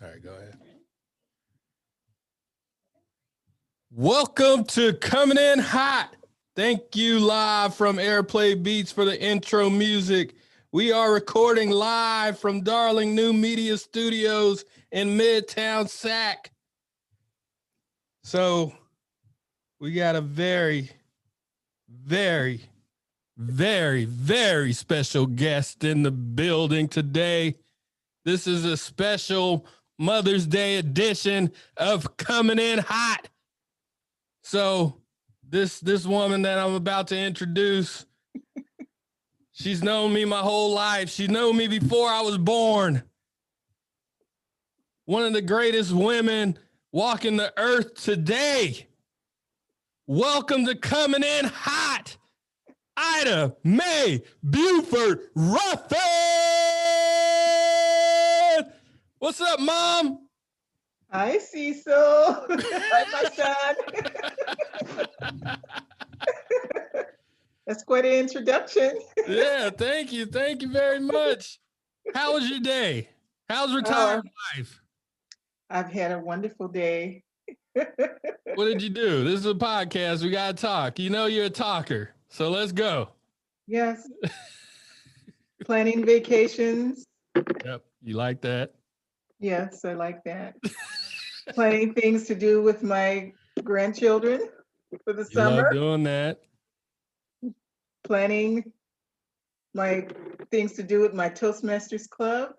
All right, go ahead. Welcome to Coming In Hot. Thank you live from Airplay Beats for the intro music. We are recording live from Darling New Media Studios in Midtown Sac. So we got a very special guest in the building today. This is a special Mother's Day edition of Coming In Hot. So this woman that I'm about to introduce, she's known me my whole life. She's known me before I was born. One of the greatest women walking the earth today. Welcome to Coming In Hot, Ida Mae Buford Ruffin. What's up, Mom? Hi, Cecil. Hi, my son. That's quite an introduction. Yeah, thank you. Thank you very much. How was your day? How's retirement life? I've had a wonderful day. What did you do? This is a podcast. We got to talk. You know you're a talker. So let's go. Yes. Planning vacations. Yep. You like that? Yes, I like that. Planning things to do with my grandchildren for the You love summer. doing that. Planning my things to do with my Toastmasters Club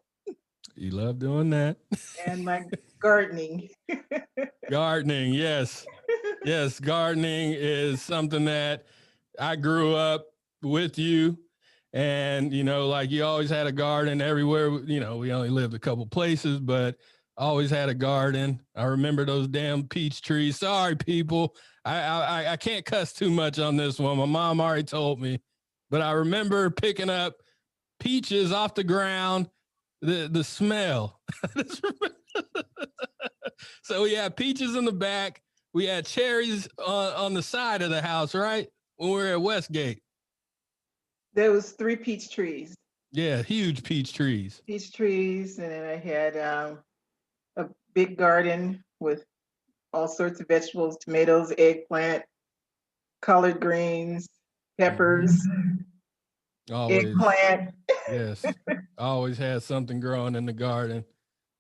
You love doing that. and my gardening. Gardening. Yes. Yes. Gardening is something that I grew up with you. And, you know, like you always had a garden everywhere. You know, we only lived a couple places, but always had a garden. I remember those damn peach trees. Sorry, people. I can't cuss too much on this one. My mom already told me. But I remember picking up peaches off the ground, the smell. So we had peaches in the back. We had cherries on the side of the house, right? When we were at Westgate. There was 3 peach trees. Yeah, huge peach trees. Peach trees, and then I had a big garden with all sorts of vegetables, tomatoes, eggplant, collard greens, peppers, Always. eggplant. Yes. I always had something growing in the garden.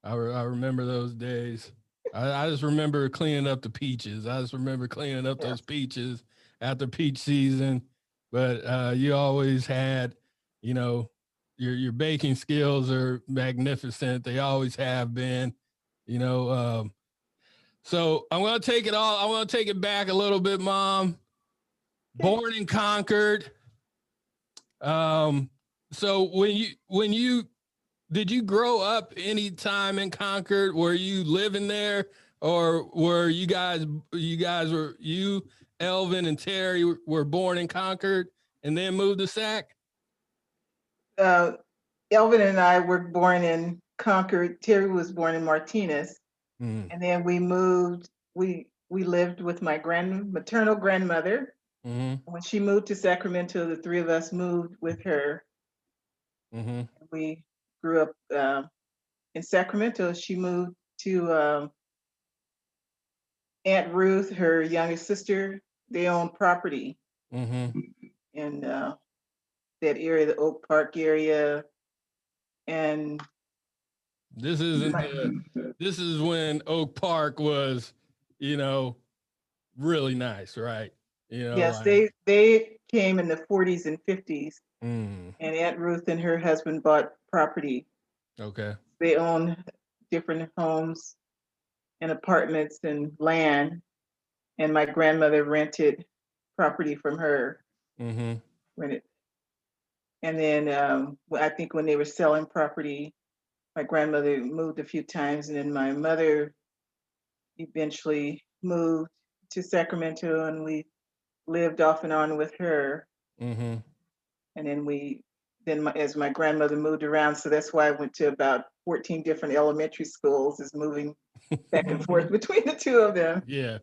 I remember those days. I just remember cleaning up the peaches. I just remember cleaning up those peaches after peach season. But you always had, you know, your baking skills are magnificent. They always have been, you know. So I'm gonna take it all. I want to take it back a little bit, Mom. Born in Concord. So when you did you grow up any time in Concord? Were you living there, or were you guys were you, Elvin and Terry were born in Concord and then moved to Sac? Elvin and I were born in Concord. Terry was born in Martinez, and then we moved. We lived with my maternal grandmother. When she moved to Sacramento, the 3 of us moved with her. We grew up in Sacramento. She moved to Aunt Ruth, her youngest sister. They owned property in that area, the Oak Park area. And this is when Oak Park was, you know, really nice, right? You know, yes, they came in the 40s and 50s. And Aunt Ruth and her husband bought property. Okay. They owned different homes and apartments and land. And my grandmother rented property from her. Rented. And then I think when they were selling property, my grandmother moved a few times, and then my mother eventually moved to Sacramento, and we lived off and on with her. And then as my grandmother moved around, so that's why I went to about 14 different elementary schools, is moving back and forth between the 2 of them. Yeah.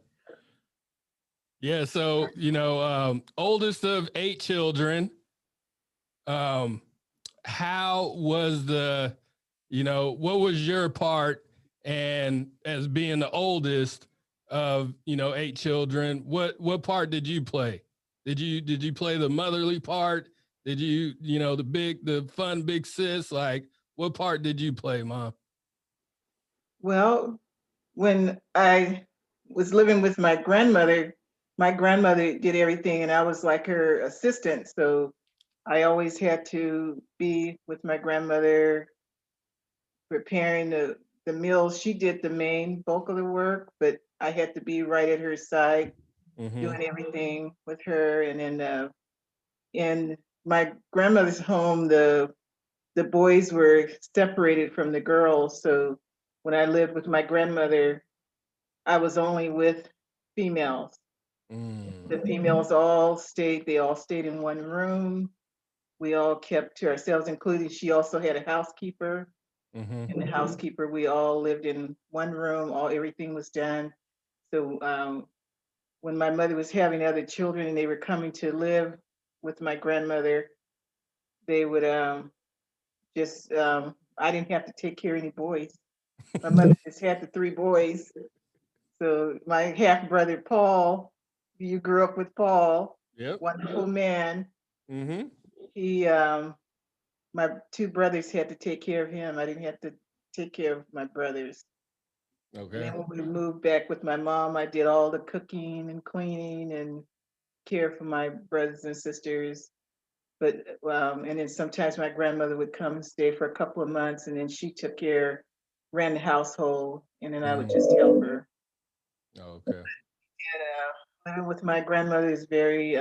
Yeah. So, you know, oldest of 8 children. How was what was your part And as being the oldest of, 8 children, what part did you play? Did you play the motherly part? Did you, the fun big sis? Like, what part did you play, Mom? Well, when I was living with my grandmother did everything and I was like her assistant. So I always had to be with my grandmother preparing the meals. She did the main bulk of the work, but I had to be right at her side doing everything with her. And then in my grandmother's home, the boys were separated from the girls. So when I lived with my grandmother, I was only with females. The females they all stayed in one room. We all kept to ourselves, including she also had a housekeeper. And the housekeeper, we all lived in one room, everything was done. So when my mother was having other children and they were coming to live with my grandmother, they would I didn't have to take care of any boys. My mother just had the 3 boys. So my half brother Paul, you grew up with Paul, Yep. wonderful man. Mm-hmm. He my 2 brothers had to take care of him. I didn't have to take care of my brothers. And Okay. then when we moved back with my mom, I did all the cooking and cleaning and care for my brothers and sisters. But and then sometimes my grandmother would come and stay for a couple of months, and then she took care, ran the household, and then I would just help her. Okay. And living with my grandmother is very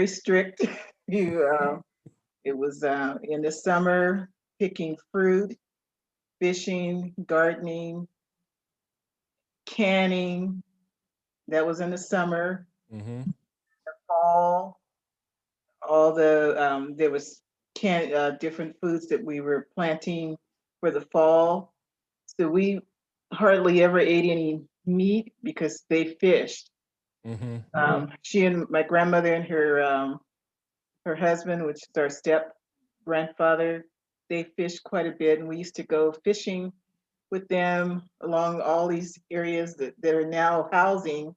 strict. you, it was in the summer picking fruit, fishing, gardening, canning. That was in the summer. Mm-hmm. Fall, all there was different foods that we were planting for the fall. So we hardly ever ate any meat because they fished. Mm-hmm. She and my grandmother and her husband, which is our step grandfather, they fished quite a bit, and we used to go fishing with them along all these areas that are now housing,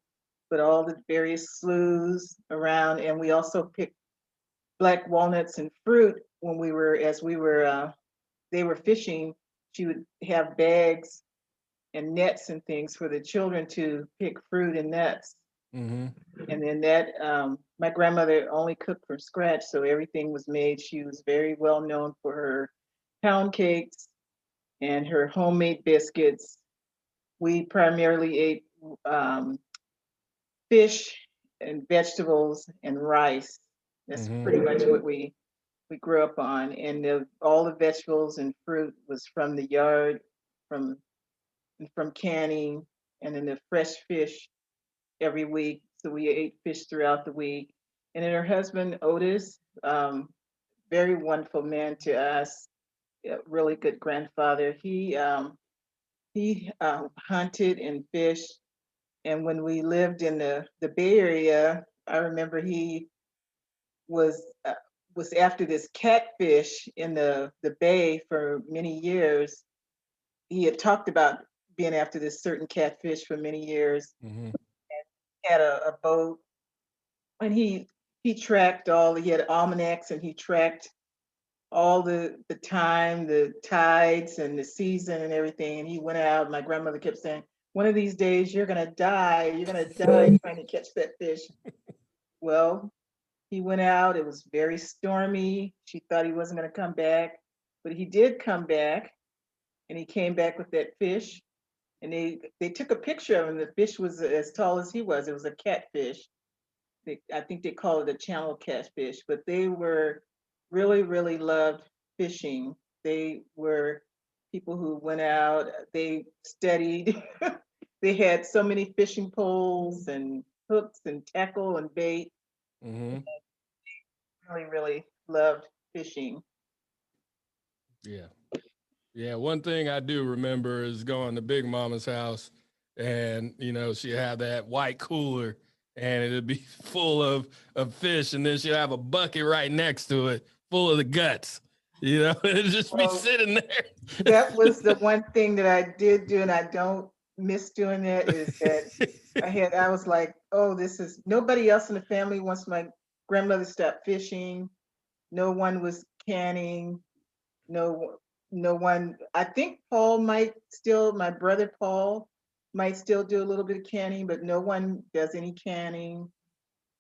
but all the various sloughs around. And we also picked black walnuts and fruit when as we were, they were fishing. She would have bags and nets and things for the children to pick fruit and nuts. Mm-hmm. And then my grandmother only cooked from scratch, so everything was made. She was very well known for her pound cakes and her homemade biscuits. We primarily ate um, fish and vegetables and rice. That's pretty much what we grew up on. And all the vegetables and fruit was from the yard, from canning, and then the fresh fish every week. So we ate fish throughout the week. And then her husband, Otis, very wonderful man to us, really good grandfather. He hunted and fished. And when we lived in the Bay Area, I remember he was uh, was after this catfish in the bay for many years. He had talked about being after this certain catfish for many years. Mm-hmm. Had a boat, and he tracked he had almanacs, and he tracked all the time, the tides and the season and everything. And he went out. My grandmother kept saying, "One of these days you're gonna die. You're gonna die trying to catch that fish." Well, he went out. It was very stormy. She thought he wasn't gonna come back, but he did come back, and he came back with that fish. And they took a picture of him. The fish was as tall as he was. It was a catfish. I think they call it a channel catfish, but they were really loved fishing. They were people who went out, they studied. They had so many fishing poles and hooks and tackle and bait. Mm-hmm. Really loved fishing. Yeah. Yeah. One thing I do remember is going to Big Mama's house, and she had that white cooler, and it'd be full of fish, and then she'd have a bucket right next to it full of the guts. You know, it'd just be Well, sitting there. that was the one thing that I did do, and I don't miss doing that, is that I was like, oh, this is, nobody else in the family, once my grandmother stopped fishing, no one was canning, no, no one, I think Paul might still, my brother Paul might still do a little bit of canning, but no one does any canning.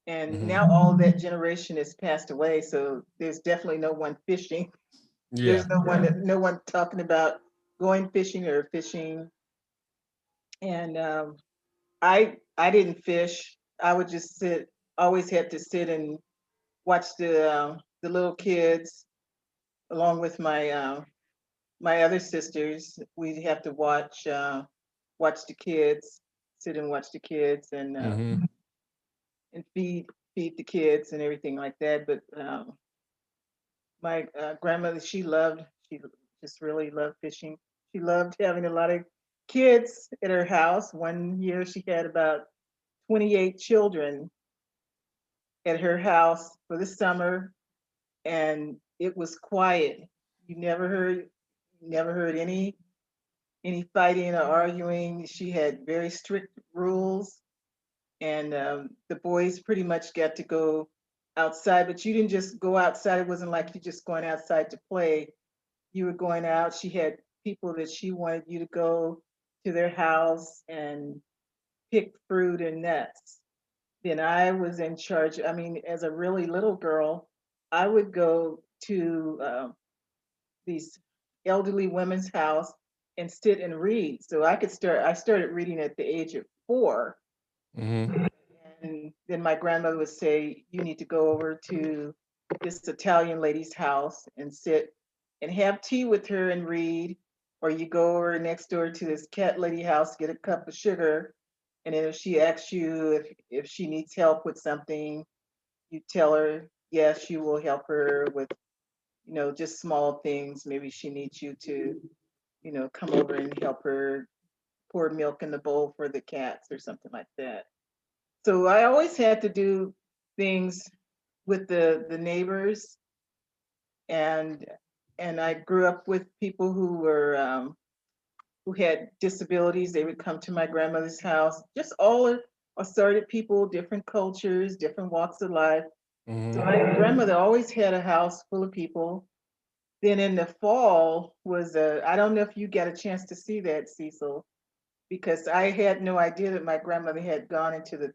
And now all of that generation has passed away, so there's definitely no one fishing. Yeah. There's no one talking about going fishing or fishing. And I didn't fish. I would just sit. Always had to sit and watch the little kids along with my other sisters. We'd have to watch the kids, sit and watch the kids, and feed the kids and everything like that. But my grandmother, she just really loved fishing. She loved having a lot of kids at her house. One year she had about 28 children at her house for the summer, and it was quiet. You never heard any fighting or arguing. She had very strict rules, and the boys pretty much got to go outside, but you didn't just go outside. It wasn't like you just going outside to play. You were going out. She had people that she wanted you to go to their house and pick fruit and nuts. Then I was in charge. I mean, as a really little girl, I would go to these elderly women's house and sit and read. So I started reading at the age of 4. And then my grandmother would say, you need to go over to this Italian lady's house and sit and have tea with her and read. Or you go over next door to this cat lady house, get a cup of sugar. And then if she asks you if she needs help with something, you tell her, yes, you will help her with, just small things. Maybe she needs you to, come over and help her pour milk in the bowl for the cats or something like that. So I always had to do things with the neighbors, and I grew up with people who had disabilities. They would come to my grandmother's house, just all assorted people, different cultures, different walks of life. So my grandmother always had a house full of people. Then in the fall I don't know if you got a chance to see that, Cecil, because I had no idea that my grandmother had gone into the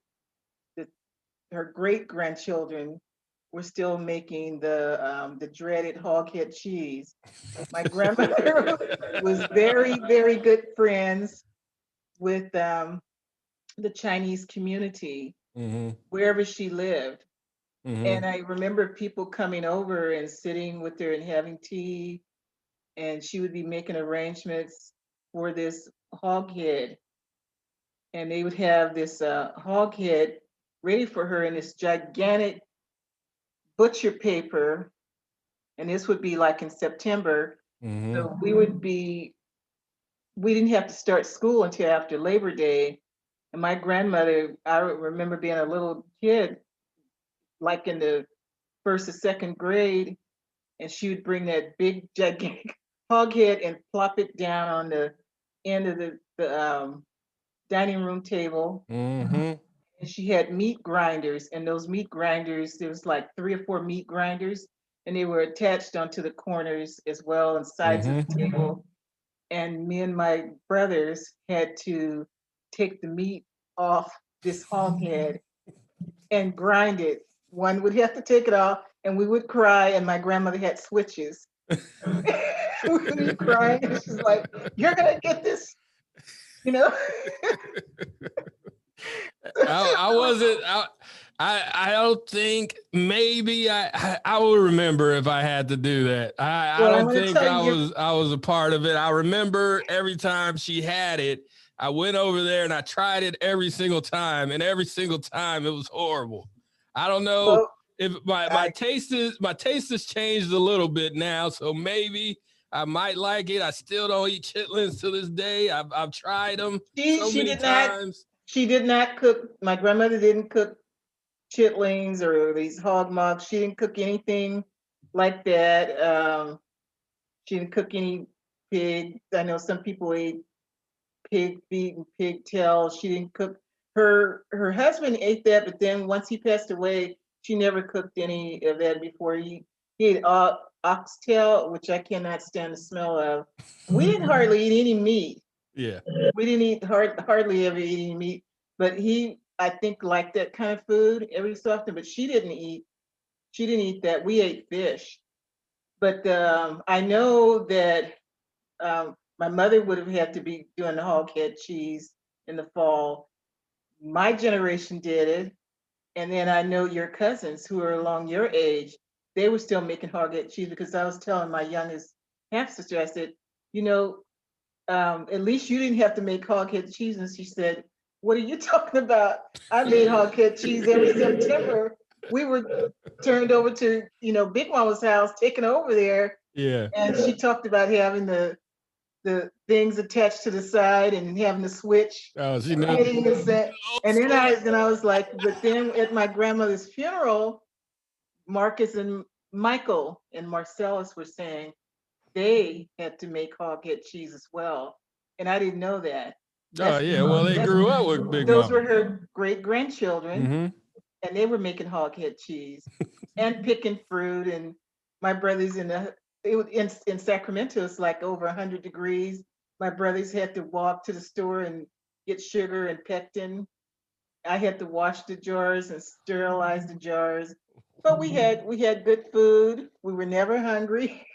her great grandchildren were still making the dreaded hoghead cheese. My grandmother was very, very good friends with the Chinese community wherever she lived. And I remember people coming over and sitting with her and having tea, and she would be making arrangements for this hog head. And they would have this hog head ready for her in this gigantic butcher paper. And this would be like in September. So we didn't have to start school until after Labor Day. And my grandmother, I remember being a little kid, like in the first or second grade, and she would bring that big gigantic hog head and plop it down on the end of the dining room table. And she had meat grinders, and those meat grinders, there was like 3 or 4 meat grinders, and they were attached onto the corners as well and sides of the table. And me and my brothers had to take the meat off this hog head and grind it. One would have to take it off, and we would cry, and my grandmother had switches. We would be crying, and she's like, "You're gonna get this," you know. I wasn't. I don't think maybe I will remember if I had to do that. I Well, I'm don't gonna think tell you, I was a part of it. I remember every time she had it, I went over there and I tried it every single time, and every single time it was horrible. I don't know well, if my taste has changed a little bit now, so maybe I might like it. I still don't eat chitlins to this day. I've tried them so she many did not times. she did not cook. My grandmother didn't cook chitlings or these hog mugs. She didn't cook anything like that. She didn't cook any pig. I know some people ate pig feet and pigtail. She didn't cook. Her husband ate that, but then once he passed away, she never cooked any of that before. He ate oxtail, which I cannot stand the smell of. We didn't hardly eat any meat. Yeah. We didn't eat hardly ever eat any meat, but he, I think, liked that kind of food every so often. But she didn't eat. She didn't eat that. We ate fish. But I know that my mother would have had to be doing the hog head cheese in the fall. My generation did it. And then I know your cousins who are along your age, they were still making hog head cheese because I was telling my youngest half sister, I said, you know, at least you didn't have to make hog head cheese. And she said, what are you talking about? I made hog head cheese every September. We were turned over to, Big Mama's house, taken over there. Yeah. And she talked about having the things attached to the side and having the switch. Oh, she knew. And then I was like, but then at my grandmother's funeral, Marcus and Michael and Marcellus were saying they had to make hog head cheese as well. And I didn't know that. Oh yeah, well they grew up with Big Those Mama. were her great grandchildren, and they were making hog head cheese and picking fruit. And my brothers in Sacramento, it's like over 100 degrees. My brothers had to walk to the store and get sugar and pectin. I had to wash the jars and sterilize the jars. But we had good food. We were never hungry.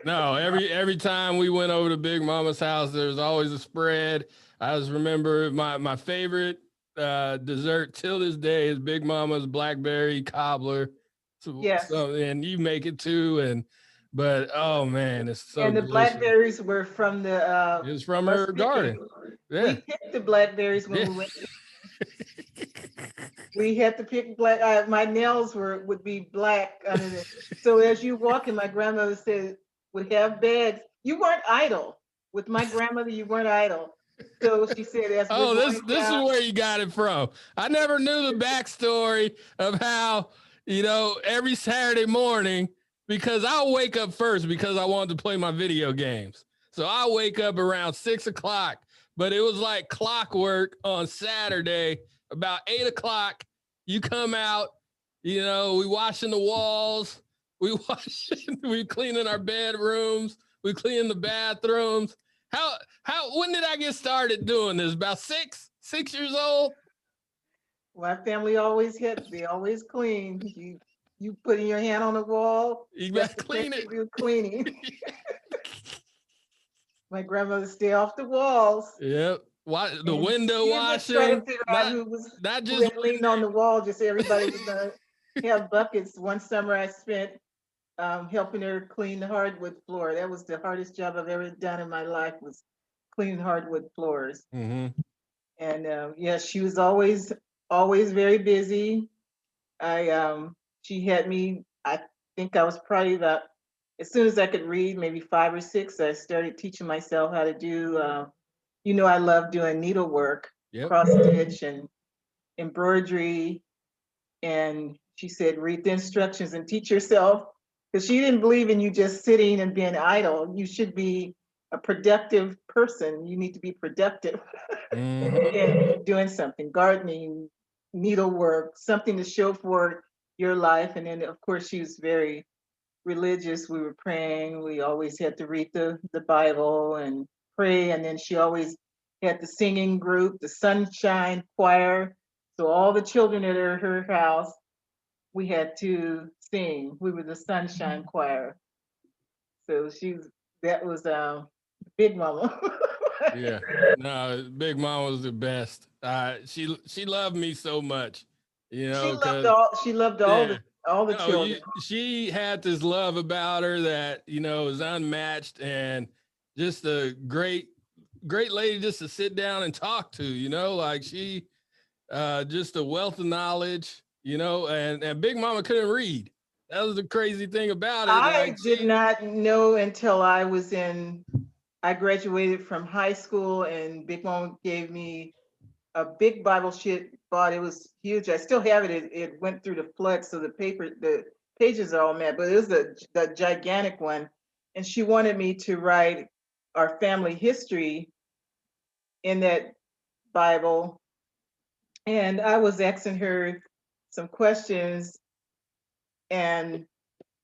No, every time we went over to Big Mama's house, there was always a spread. I just remember my favorite dessert till this day is Big Mama's blackberry cobbler. Yes. And you make it too, but oh man, it's so And the delicious. blackberries were from the It was from her garden. Yeah. We picked the blackberries when we went. We had to pick black. My nails would be black under it. So as you walk in, my grandmother said, would have bags. You weren't idle. With my grandmother, you weren't idle. So she said, as oh, this is where you got it from. I never knew the backstory of how, every Saturday morning, because I'll wake up first because I wanted to play my video games. So I wake up around 6 o'clock, but it was like clockwork on Saturday. About 8 o'clock, you come out, we washing the walls, we cleaning our bedrooms, we cleaning the bathrooms. When did I get started doing this? About 6 years old? My family they always clean. You putting your hand on the wall, you got to clean it. You're cleaning. My grandmother stay off the walls. Yep. The window washing. Trying to figure out who just leaning on the wall. Just everybody was gonna have buckets. One summer I spent helping her clean the hardwood floor. That was the hardest job I've ever done in my life, was cleaning hardwood floors. And she was always very busy. She had me. I think I was probably about, as soon as I could read, maybe 5 or 6. I started teaching myself how to do. I love doing needlework, cross stitch and embroidery. And she said, read the instructions and teach yourself, because she didn't believe in you just sitting and being idle. You should be a productive person. You need to be productive and doing something, gardening, needlework, something to show for your life. And then, of course, she was very religious. We were praying. We always had to read the Bible and pray. And then she always had the singing group, the Sunshine Choir. So all the children at her house, we had to sing. We were the Sunshine Choir. So that was Big Mama. Yeah, no, Big Mama was the best. She loved me so much, She loved all the children. She had this love about her that is unmatched, and just a great lady just to sit down and talk to. Like she, just a wealth of knowledge. And Big Mama couldn't read. That was the crazy thing about it. I did not know until I graduated from high school, and Big Mama gave me a big Bible sheet. It was huge. I still have it. It went through the flood, so the pages are all mad, but it was the gigantic one. and she wanted me to write our family history in that Bible. And I was asking her some questions, and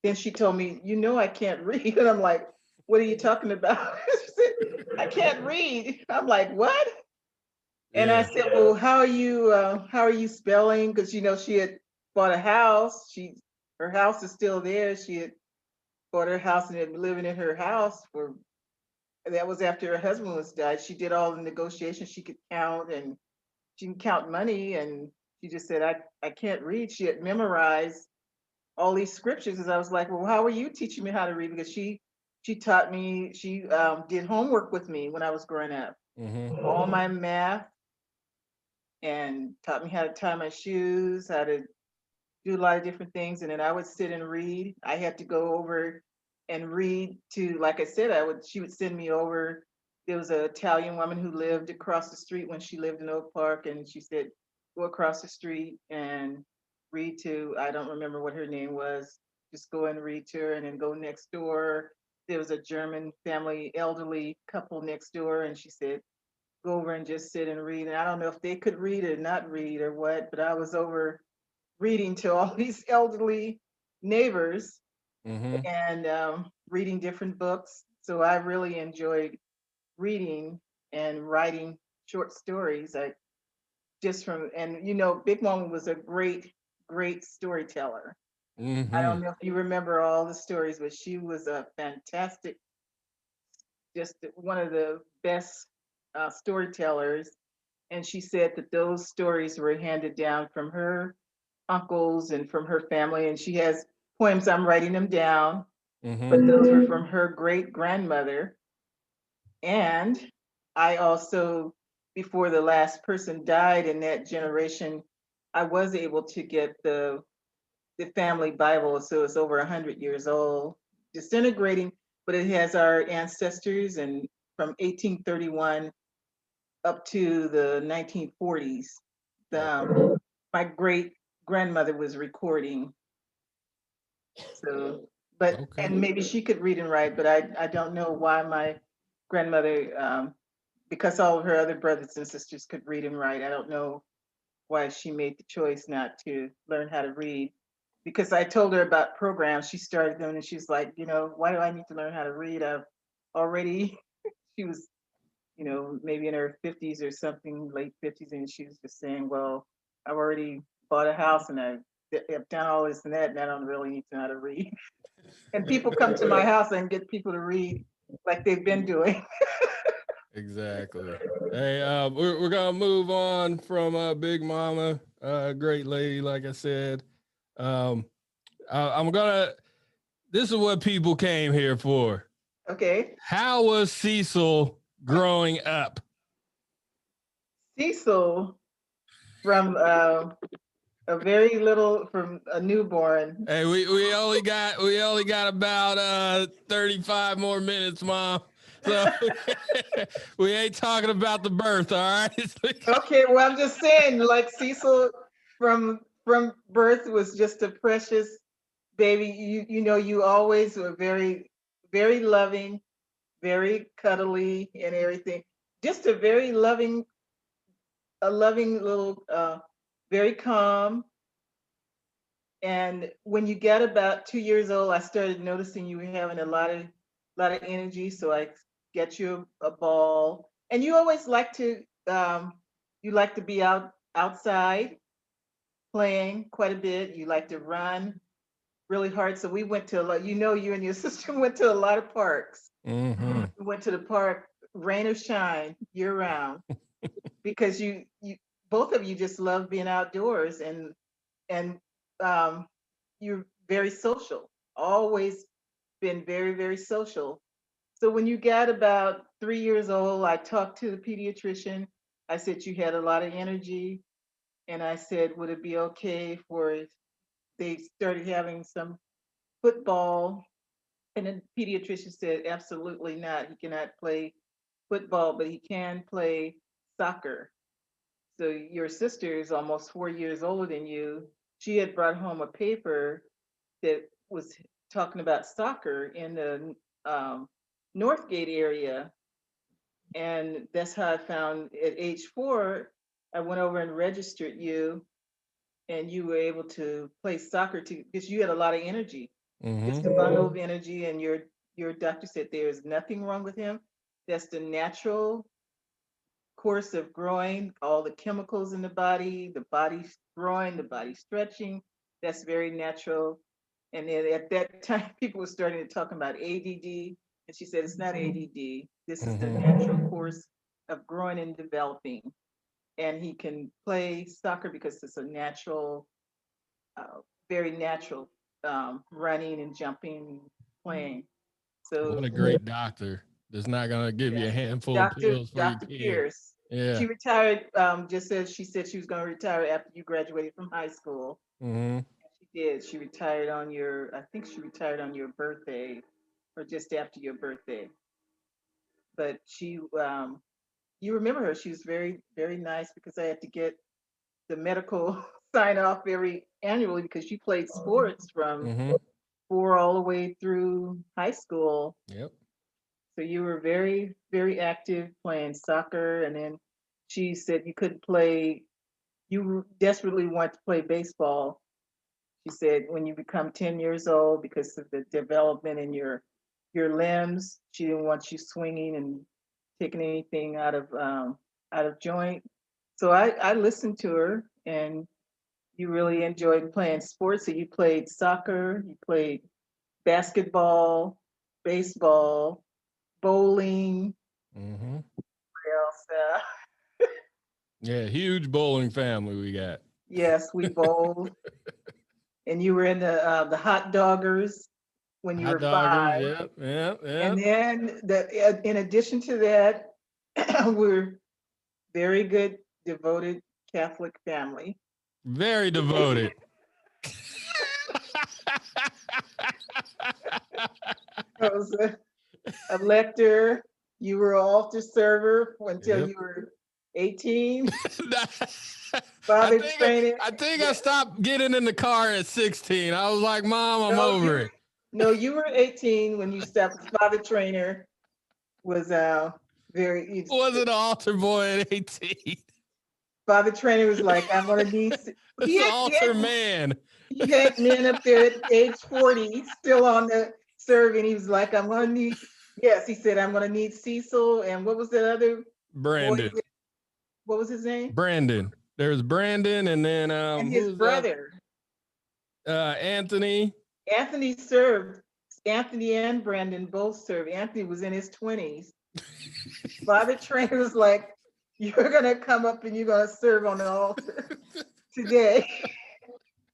then she told me, I can't read. And I'm like, what are you talking about? She said, I can't read. I'm like, what? And I Yeah. said, well, how are you spelling? Because she had bought a house. Her house is still there. She had bought her house and had been living in her house that was after her husband was died. She did all the negotiations. She could count, and she can count money. And she just said, I can't read. She had memorized all these scriptures. And I was like, well, how are you teaching me how to read? Because she taught me, she did homework with me when I was growing up, all my math, and taught me how to tie my shoes, how to do a lot of different things. And then I would sit and read. I had to go over and read to, like I said, she would send me over. There was an Italian woman who lived across the street when she lived in Oak Park, and she said, go across the street and read to, I don't remember what her name was, just go and read to her, and then go next door. There was a German family, elderly couple next door, and she said, go over and just sit and read. And I don't know if they could read or not read or what, but I was over reading to all these elderly neighbors and reading different books. So I really enjoyed reading and writing short stories. Big Mama was a great, great storyteller. I don't know if you remember all the stories, but she was a fantastic, just one of the best storytellers. And she said that those stories were handed down from her uncles and from her family. And she has poems, I'm writing them down, but those were from her great grandmother. And I also, before the last person died in that generation, I was able to get the family Bible. So it's over 100 years old, disintegrating, but it has our ancestors and from 1831 up to the 1940s. My great grandmother was recording. So, and maybe she could read and write, but I don't know why my grandmother, because all of her other brothers and sisters could read and write. I don't know why she made the choice not to learn how to read. Because I told her about programs, she started them, and she's like, why do I need to learn how to read? I've already, she was, maybe in her 50s or something, late 50s, and she was just saying, well, I've already bought a house and I've done all this and that, and I don't really need to know how to read. And people come to my house and get people to read like they've been doing. Exactly. Hey, we're gonna move on from Big Mama, great lady, like I said. Um, I'm gonna. This is what people came here for. Okay. How was Cecil growing up? Cecil, from from a newborn. Hey, we only got about 35 more minutes, Mom. So we ain't talking about the birth, all right? Okay, well, I'm just saying, like Cecil from birth was just a precious baby. You always were very, very loving, very cuddly and everything. Just a loving little, very calm. And when you got about 2 years old, I started noticing you were having a lot of energy. So I get you a ball, and you always like to be outside playing quite a bit. You like to run really hard. So we went to a lot. You and your sister went to a lot of parks. We went to the park, rain or shine, year round, because you both of you just love being outdoors, and um, you're very social. Always been very, very social. So when you got about 3 years old, I talked to the pediatrician. I said you had a lot of energy, and I said, would it be okay for they started having some football? And the pediatrician said, absolutely not. He cannot play football, but he can play soccer. So your sister is almost 4 years older than you. She had brought home a paper that was talking about soccer in the Northgate area. And that's how I found at age 4, I went over and registered you, and you were able to play soccer because you had a lot of energy, just a bundle of energy. And your doctor said there is nothing wrong with him. That's the natural course of growing, all the chemicals in the body's growing, the body stretching. That's very natural. And then at that time, people were starting to talk about ADD. And she said, it's not ADD. This is the natural course of growing and developing. And he can play soccer because it's a natural, very natural running and jumping, playing. What So a great doctor. That's not gonna give you a handful of pills for your Dr. kid. Pierce. Yeah. She retired, just as she said she was going to retire after you graduated from high school. She did. She retired on I think she retired on your birthday or just after your birthday. But you remember her. She was very, very nice because I had to get the medical sign off annually because she played sports from 4 all the way through high school. Yep. So you were very, very active playing soccer. And then she said you couldn't play, you desperately want to play baseball. She said when you become 10 years old, because of the development in your limbs, she didn't want you swinging and taking anything out of joint. So I listened to her, and you really enjoyed playing sports. So you played soccer, you played basketball, baseball, bowling. What else? Yeah, huge bowling family we got. Yes, we bowled. And you were in the hot doggers when you Hot were doggers, 5. yep, yep, And yep. then in addition to that, we're very good, devoted Catholic family. Very devoted. I was a lector. You were an altar server until Yep. you were 18. Father training. I think I stopped getting in the car at 16. I was like, Mom, I'm No, over it. no, you were 18 when you stopped. Father trainer was very. Wasn't an altar boy at 18. Father trainer was like, I'm gonna need. It's an altar man. He had men up there at age 40 still on the serving. He was like, I'm gonna need. Yes, he said, I'm gonna need Cecil, and what was that other boy? Brandon. What was his name? Brandon. There's Brandon, and then And who his was that? brother. Anthony. Anthony served. Anthony and Brandon both served. Anthony was in his 20s. Father Trainer was like, you're gonna come up and you're gonna serve on the altar today.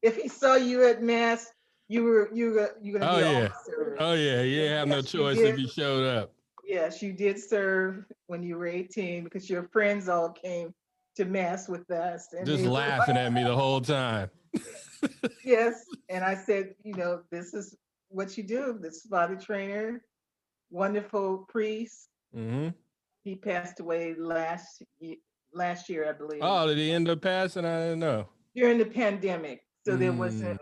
If he saw you at mass, you're gonna Oh be an yeah. altar server. Oh yeah. You didn't have no Yes, you choice if did. you showed up. Yes, you did serve when you were 18 because your friends all came to mass with us, and Just they were laughing at me the whole time. yes. And I said, this is what you do. This is Father Trainer, wonderful priest. He passed away last year, I believe. Oh, did he end up passing? I didn't know. During the pandemic. So there wasn't,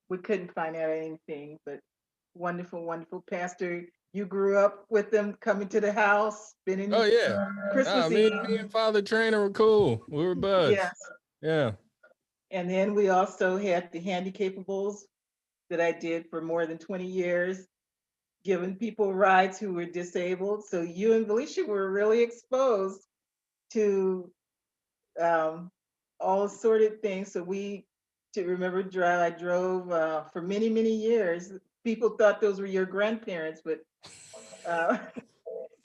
we couldn't find out anything, but wonderful, wonderful pastor. You grew up with them coming to the house, spending Oh yeah. Christmas Me Eve. and Father Trainer were cool. We were buds. Yes. Yeah. And then we also had the handicapables that I did for more than 20 years, giving people rides who were disabled. So you and Felicia were really exposed to all assorted things. So I drove for many, many years. People thought those were your grandparents, but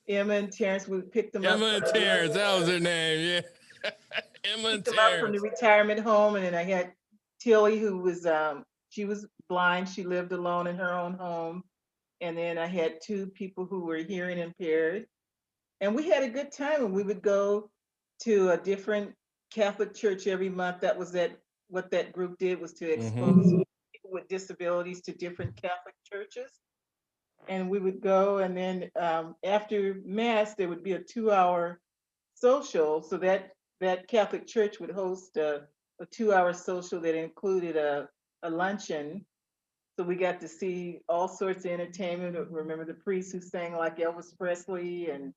Emma and Terrence would pick them up. Emma and Terrence, that was her name. Yeah. Emma and Pick them up from the Terrence. retirement home, and then I had Tilly, who was she was blind. She lived alone in her own home, and then I had 2 people who were hearing impaired, and we had a good time. And we would go to a different Catholic church every month. That was what that group did, was to expose people with disabilities to different Catholic churches. And we would go, and then after mass there would be a 2-hour social. So that Catholic church would host a 2-hour social that included a luncheon. So we got to see all sorts of entertainment. Remember the priest who sang like Elvis Presley, and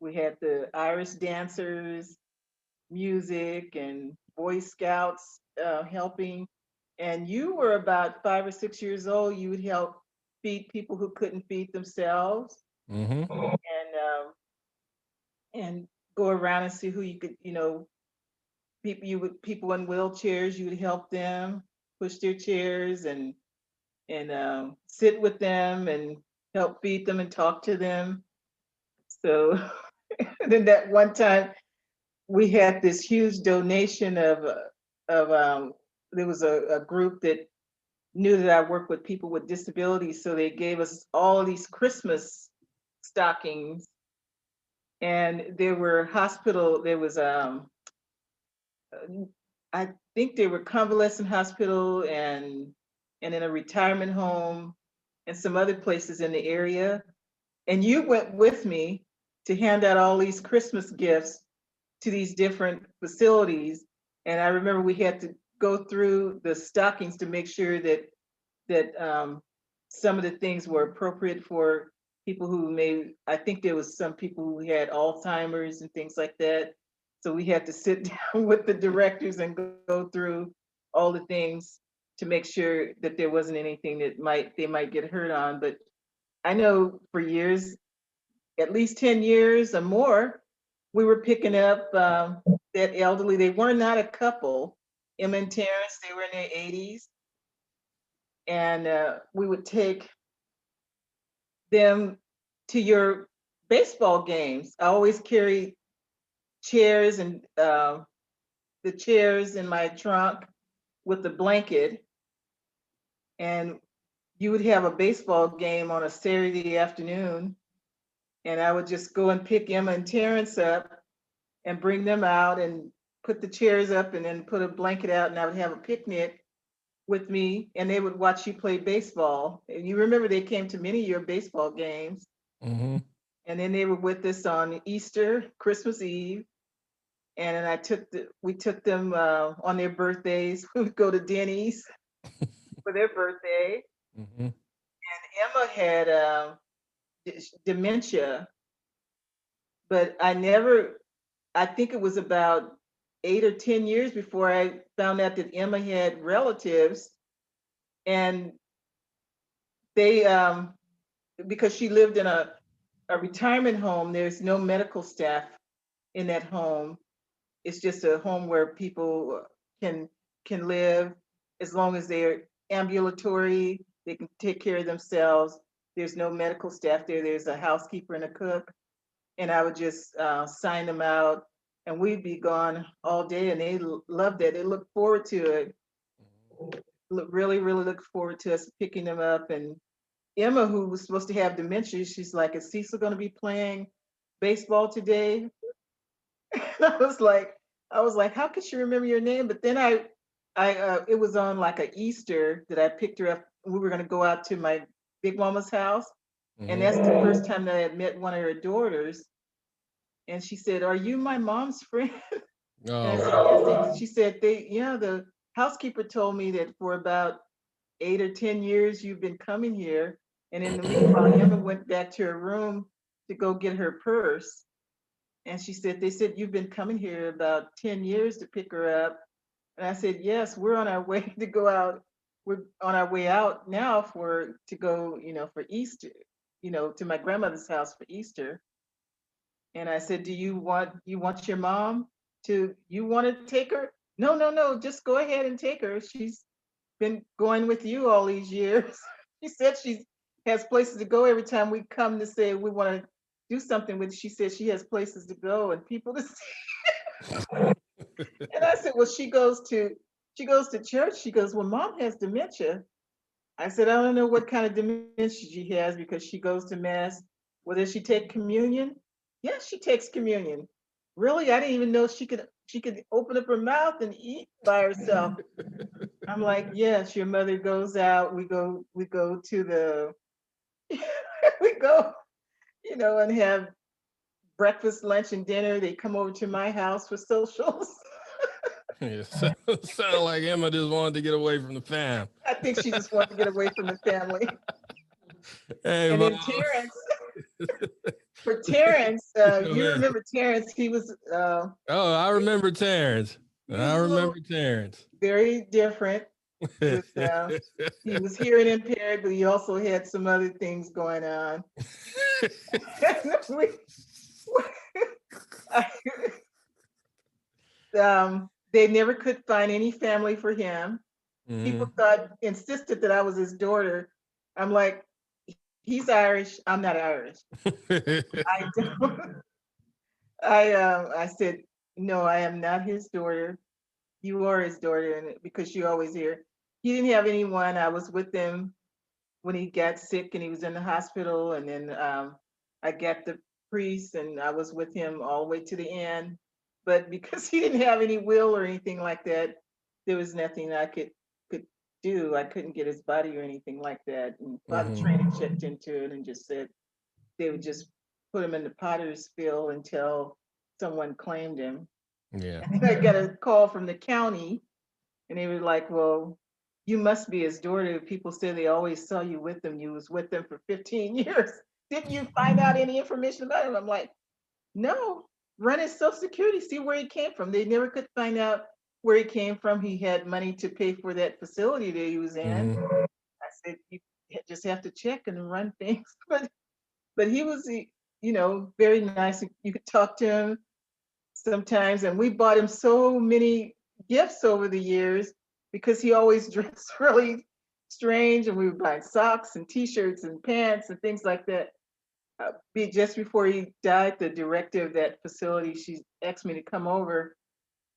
we had the Irish dancers, music, and Boy Scouts helping. And you were about 5 or 6 years old. You would help feed people who couldn't feed themselves, and go around and see who you could, people in wheelchairs. You would help them push their chairs and sit with them and help feed them and talk to them. So then that one time we had this huge donation of there was a group that knew that I worked with people with disabilities, so they gave us all these Christmas stockings, and there was I think they were convalescent hospital and in a retirement home and some other places in the area. And you went with me to hand out all these Christmas gifts to these different facilities. And I remember we had to go through the stockings to make sure that some of the things were appropriate for people who I think there was some people who had Alzheimer's and things like that. So we had to sit down with the directors and go through all the things to make sure that there wasn't anything that they might get hurt on. But I know for years, at least 10 years or more, we were picking up that elderly. They were not a couple. Emma and Terrence, they were in their 80s. And we would take them to your baseball games. I always carry chairs and the chairs in my trunk with the blanket. And you would have a baseball game on a Saturday afternoon. And I would just go and pick Emma and Terrence up and bring them out and put the chairs up and then put a blanket out, and I would have a picnic with me, and they would watch you play baseball. And you remember they came to many of your baseball games. Mm-hmm. And then they were with us on Easter, Christmas Eve. And then we took them on their birthdays. We would go to Denny's for their birthday. Mm-hmm. And Emma had dementia, but I think it was about 8 or 10 years before I found out that Emma had relatives, and they because she lived in a retirement home, there's no medical staff in that home. It's just a home where people can can live as long as they're ambulatory, they can take care of themselves. There's no medical staff there. There's a housekeeper and a cook, and I would just sign them out, and we'd be gone all day, and they loved it. They looked forward to it. Really, really look forward to us picking them up. And Emma, who was supposed to have dementia, she's like, "Is Cecil going to be playing baseball today?" And I was like, "How could she remember your name?" But then it was on like a Easter that I picked her up. We were going to go out to my big mama's house, and that's the first time that I had met one of her daughters. And she said, "Are you my mom's friend?" And I said, Oh. "Yes." She said, the housekeeper told me that for about 8 or 10 years you've been coming here. And in the meanwhile, Emma went back to her room to go get her purse. And she said, "They said you've been coming here about 10 years to pick her up." And I said, "Yes, we're on our way to go out. We're on our way out now to go, for Easter, to my grandmother's house for Easter." And I said, "Do you want your mom you want to take her?" "No, no, no, just go ahead and take her. She's been going with you all these years." She said she has places to go every time we come to say we want to do something with. She said she has places to go and people to see. And I said, "Well, she goes to church." She goes, "Well, mom has dementia." I said, "I don't know what kind of dementia she has because she goes to mass. Well, does she take communion?" "Yes, she takes communion." "Really? I didn't even know she could open up her mouth and eat by herself." I'm like, "Yes, your mother goes out. We go to the we go, and have breakfast, lunch, and dinner. They come over to my house for socials." Yeah, sound like Emma just wanted to get away from the fam. I think she just wanted to get away from the family. Hey, And Mom. then Terrence, for Terrence, you remember Terrence? He was. Oh, I remember Terrence. I remember Terrence. Very different. With, he was hearing impaired, but he also had some other things going on. They never could find any family for him. People insisted that I was his daughter. I'm like, he's Irish. I'm not Irish. I don't. I said, no, I am not his daughter. You are his daughter, and because you're always here. He didn't have anyone. I was with him when he got sick and he was in the hospital, and then I got the priest, and I was with him all the way to the end. But because he didn't have any will or anything like that, there was nothing I could do. I couldn't get his body or anything like that. And Father Training checked into it and just said they would just put him in the potter's field until someone claimed him. Yeah. And I got a call from the county, and they were like, well, you must be his daughter. People say they always saw you with them. You was with them for 15 years. Didn't you find out any information about him? I'm like, no, run his Social Security, see where he came from. They never could find out where he came from. He had money to pay for that facility that he was in. I said, you just have to check and run things. But he was, very nice. You could talk to him sometimes, and we bought him so many gifts over the years because he always dressed really strange, and we would buy socks and t-shirts and pants and things like that. Just before he died, the director of that facility, she asked me to come over,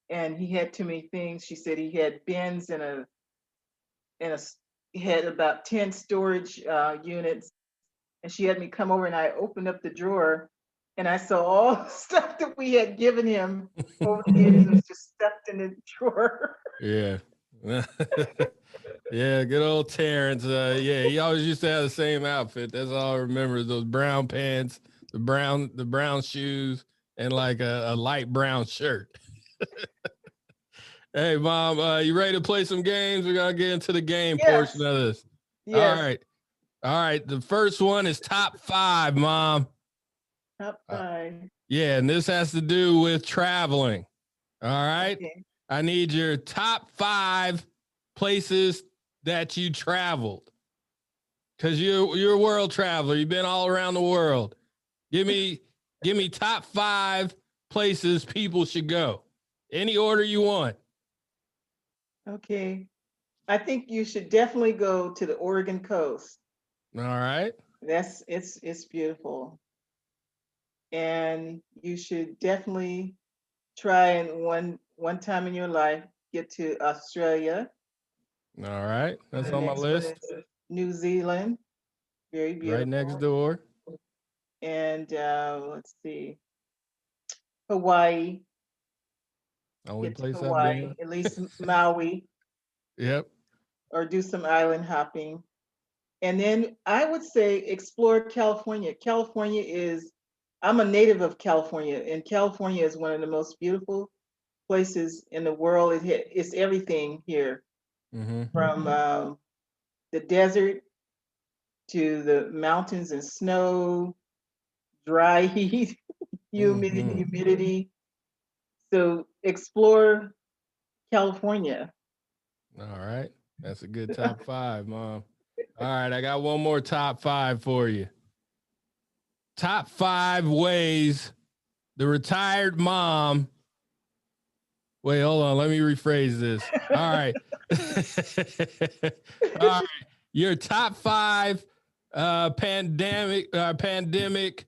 and he had too many things. She said he had bins and he had about 10 storage units, and she had me come over, and I opened up the drawer, and I saw all the stuff that we had given him over the years. It was just stuffed in the drawer. Yeah. Yeah, good old Terrence. Yeah, he always used to have the same outfit. That's all I remember. Those brown pants, the brown shoes, and like a light brown shirt. Hey, Mom, you ready to play some games? We're gonna get into the game portion of this. Yes. All right. The first one is top 5, Mom. Top 5. Yeah, and this has to do with traveling. All right. Okay. I need your top 5 places that you traveled. Cause you're a world traveler. You've been all around the world. Give me top 5 places people should go. Any order you want. Okay. I think you should definitely go to the Oregon coast. All right. It's beautiful. And you should definitely try and one time in your life get to Australia. All right. That's The on my next one list. is New Zealand. Very beautiful. Right next door. And let's see, Hawaii. Only Get to place I've Hawaii, been. at least Maui, Yep. or do some island hopping. And then I would say explore California. I'm a native of California, and California is one of the most beautiful places in the world. It's everything here, from the desert to the mountains and snow, dry heat, humidity. So explore California. All right. That's a good top 5, Mom. All right. I got one more top 5 for you. Top 5 ways the retired mom. Wait, hold on. Let me rephrase this. All right. All right. Your top 5 pandemic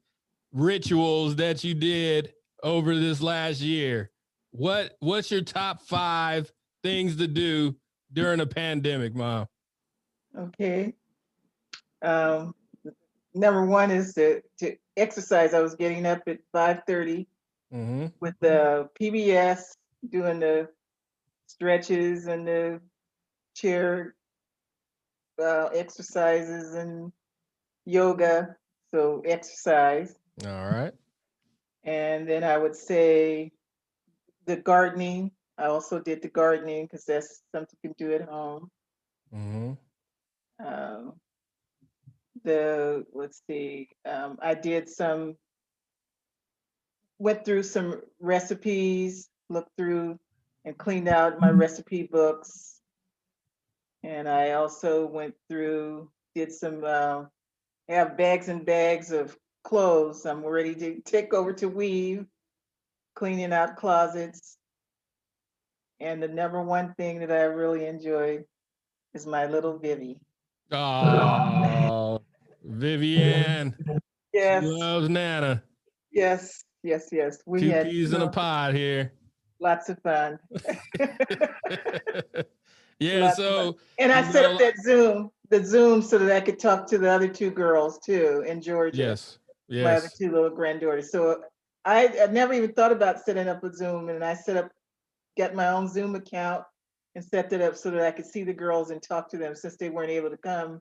rituals that you did over this last year. What's your top 5 things to do during a pandemic, Mom? Okay. Number one is to exercise. I was getting up at 5:30 with the PBS, doing the stretches and the chair exercises and yoga. So exercise. All right. And then I would say the gardening. I also did the gardening because that's something you can do at home. Mm-hmm. Um, let's see, I went through some recipes, looked through and cleaned out my recipe books. And I also went through, did some, have bags and bags of clothes. I'm ready to take over to weave, cleaning out closets. And the number one thing that I really enjoy is my little Vivi. Oh, Vivian. She Yes, loves Nana. yes, yes, yes. We Two had peas in a pod here. lots of fun. Yeah, Lots of fun. so And I you set know, up the Zoom so that I could talk to the other two girls too in Georgia, yes, my other yes. two little granddaughters. So I never even thought about setting up a Zoom, and I got my own Zoom account and set it up so that I could see the girls and talk to them since they weren't able to come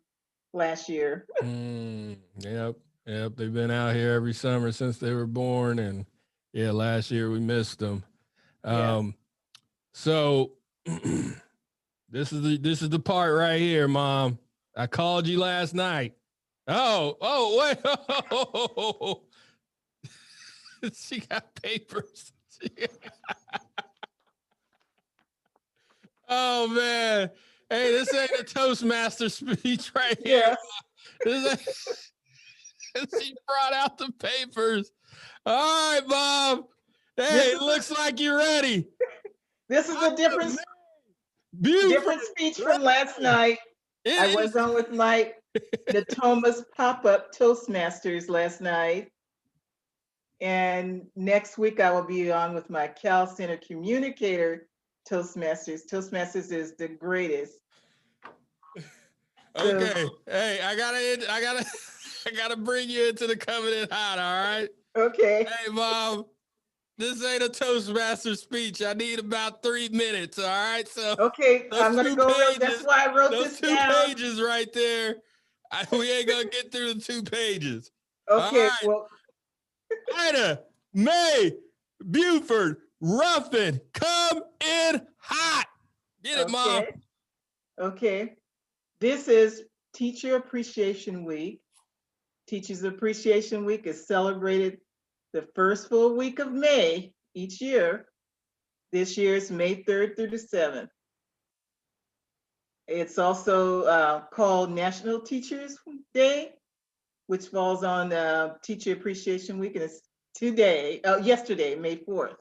last year. Yep, yep. They've been out here every summer since they were born, and yeah, last year we missed them. Yes. So this is the part right here, Mom. I called you last night. Oh, wait. She got papers. Oh man. Hey, this ain't a Toastmaster speech right here. Yes. This she brought out the papers. All right, Bob. Hey, it looks like you're ready. This is a Beautiful. different speech from last night. I was on with my Thomas pop-up Toastmasters last night. And next week I will be on with my Cal Center communicator Toastmasters. Toastmasters is the greatest. Okay. Hey, I gotta bring you into the covenant hot, all right? Okay. Hey, Mom. This ain't a Toastmaster speech. I need about 3 minutes. All right. So Okay, I'm gonna go real. That's why I wrote those this two down. pages right there. We ain't gonna get through the 2 pages. Okay, All right. well, Ida, May, Buford, Ruffin, come in hot. Get it, Mom. Okay. This is Teacher Appreciation Week. Teachers Appreciation Week is celebrated the first full week of May each year. This year is May 3rd through the 7th. It's also called National Teachers Day, which falls on Teacher Appreciation Week, and it's yesterday, May 4th.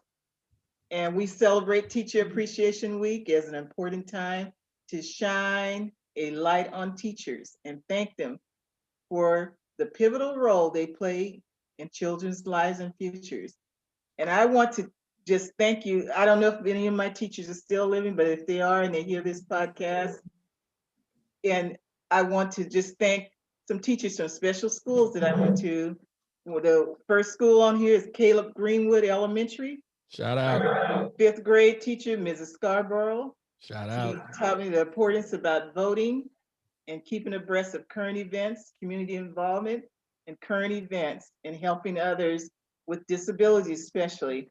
And we celebrate Teacher Appreciation Week as an important time to shine a light on teachers and thank them for the pivotal role they play in children's lives and futures. And I want to just thank you. I don't know if any of my teachers are still living, but if they are and they hear this podcast, and I want to just thank some teachers from special schools that I went to. Well, the first school on here is Caleb Greenwood Elementary. Shout out. 5th grade teacher, Mrs. Scarborough. Shout She out. taught me the importance about voting and keeping abreast of current events, community involvement, and current events, and helping others with disabilities, especially.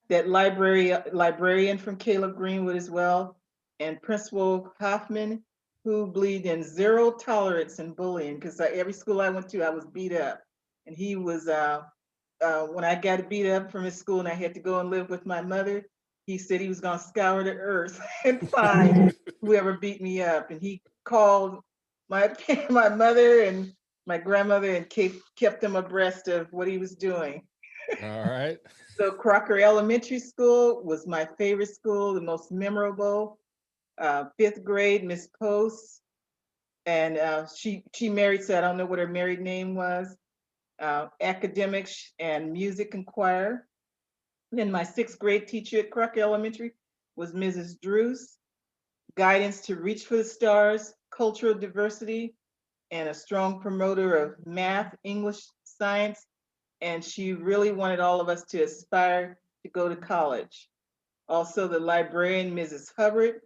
That librarian from Caleb Greenwood as well, and Principal Hoffman, who believed in zero tolerance in bullying, because every school I went to, I was beat up. And he was, when I got beat up from his school and I had to go and live with my mother, he said he was gonna scour the earth and find whoever beat me up. And he called my my mother and my grandmother and kept them abreast of what he was doing. All right. So Crocker Elementary School was my favorite school, the most memorable. 5th grade, Miss Post, and she married, so I don't know what her married name was. Academics and music and choir. Then my 6th grade teacher at Crocker Elementary was Mrs. Drews. Guidance to reach for the stars, cultural diversity, and a strong promoter of math, English, science, and she really wanted all of us to aspire to go to college. Also, the librarian, Mrs. Hubbard,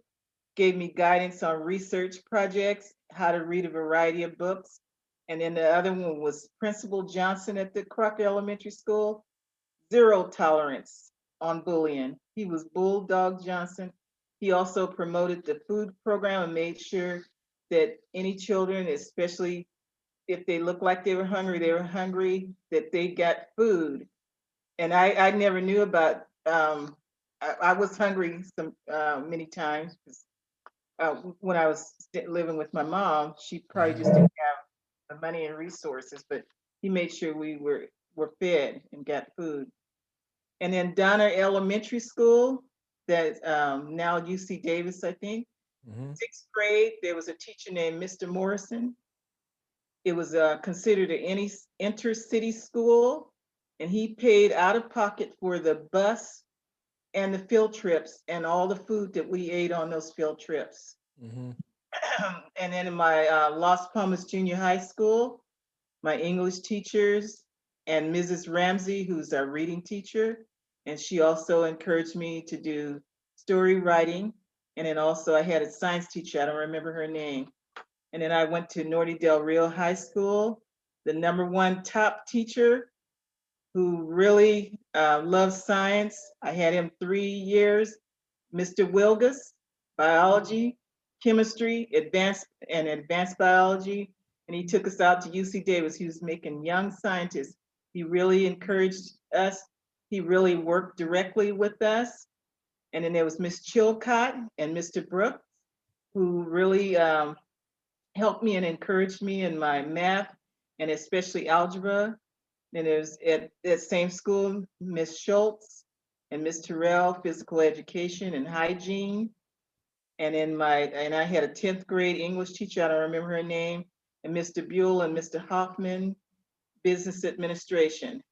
gave me guidance on research projects, how to read a variety of books. And then the other one was Principal Johnson at the Crocker Elementary School, zero tolerance on bullying. He was Bulldog Johnson. He also promoted the food program and made sure that any children, especially if they looked like they were hungry, that they got food. And I never knew about, I was hungry many times. When I was living with my mom, she probably just didn't have the money and resources, but he made sure we were fed and got food. And then Donner Elementary School, that now UC Davis, I think. Sixth grade, there was a teacher named Mr. Morrison. It was considered an intercity school, and he paid out of pocket for the bus and the field trips and all the food that we ate on those field trips. And then in my Las Palmas Junior High School, my English teachers and Mrs. Ramsey, who's our reading teacher, and she also encouraged me to do story writing. And then also I had a science teacher, I don't remember her name. And then I went to Norte Del Rio High School, the #1 top teacher who really loves science. I had him 3 years, Mr. Wilgus, biology, chemistry, advanced biology. And he took us out to UC Davis. He was making young scientists. He really encouraged us. He really worked directly with us. And then there was Miss Chilcott and Mr. Brooks, who really helped me and encouraged me in my math and especially algebra. And there's at that same school, Miss Schultz and Miss Terrell, physical education and hygiene. And I had a 10th grade English teacher, I don't remember her name, and Mr. Buell and Mr. Hoffman, business administration.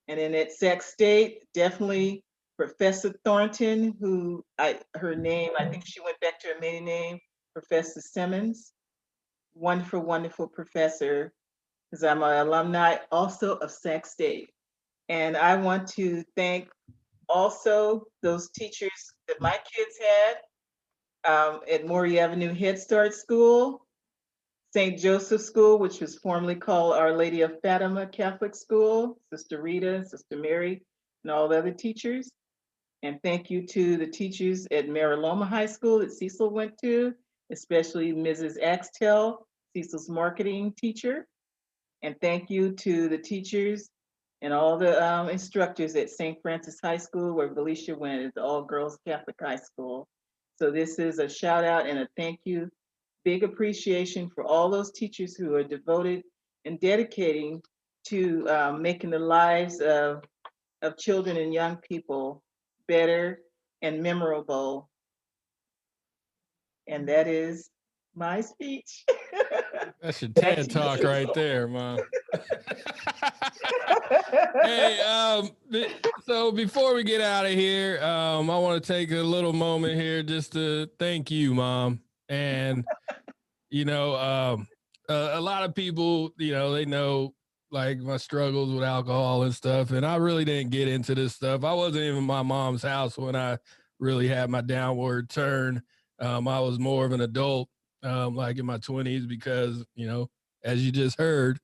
And then at Sac State, definitely Professor Thornton, her name, I think she went back to her maiden name, Professor Simmons. Wonderful, wonderful professor, because I'm an alumni also of Sac State. And I want to thank also those teachers that my kids had at Maury Avenue Head Start School, St. Joseph School, which was formerly called Our Lady of Fatima Catholic School, Sister Rita, Sister Mary, and all the other teachers. And thank you to the teachers at Mariloma High School that Cecil went to, especially Mrs. Axtell, Cecil's marketing teacher. And thank you to the teachers and all the instructors at St. Francis High School, where Felicia went. It's all girls Catholic high school. So this is a shout out and a thank you. Big appreciation for all those teachers who are devoted and dedicating to making the lives of children and young people better and memorable. And that is my speech. That's your TED talk right there, Mom. Hey, so before we get out of here, I want to take a little moment here just to thank you, Mom. And, a lot of people, they know like my struggles with alcohol and stuff. And I really didn't get into this stuff. I wasn't even in my mom's house when I really had my downward turn. I was more of an adult, like in my 20s, because, as you just heard,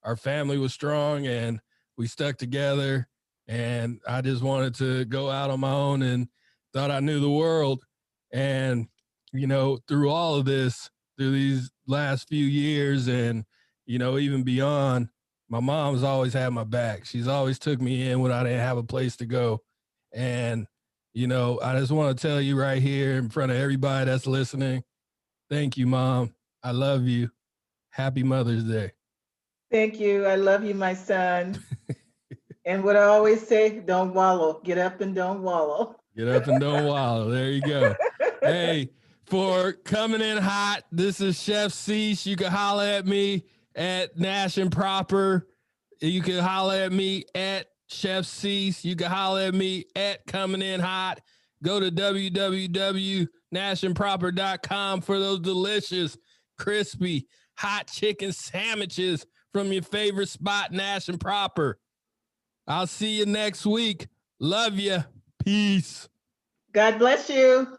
our family was strong and we stuck together, and I just wanted to go out on my own and thought I knew the world. And, through all of this, through these last few years and, even beyond, my mom's always had my back. She's always took me in when I didn't have a place to go. And, I just want to tell you right here in front of everybody that's listening, thank you, Mom. I love you. Happy Mother's Day. Thank you. I love you, my son. And what I always say, don't wallow. Get up and don't wallow. Get up and don't wallow. There you go. Hey, for coming in hot, this is Chef Cecil. You can holler at me at Nash and Proper. You can holler at me at Chef Cecil. You can holler at me at Coming In Hot. Go to www.nashandproper.com for those delicious, crispy, hot chicken sandwiches from your favorite spot, Nash and Proper. I'll see you next week. Love you. Peace. God bless you.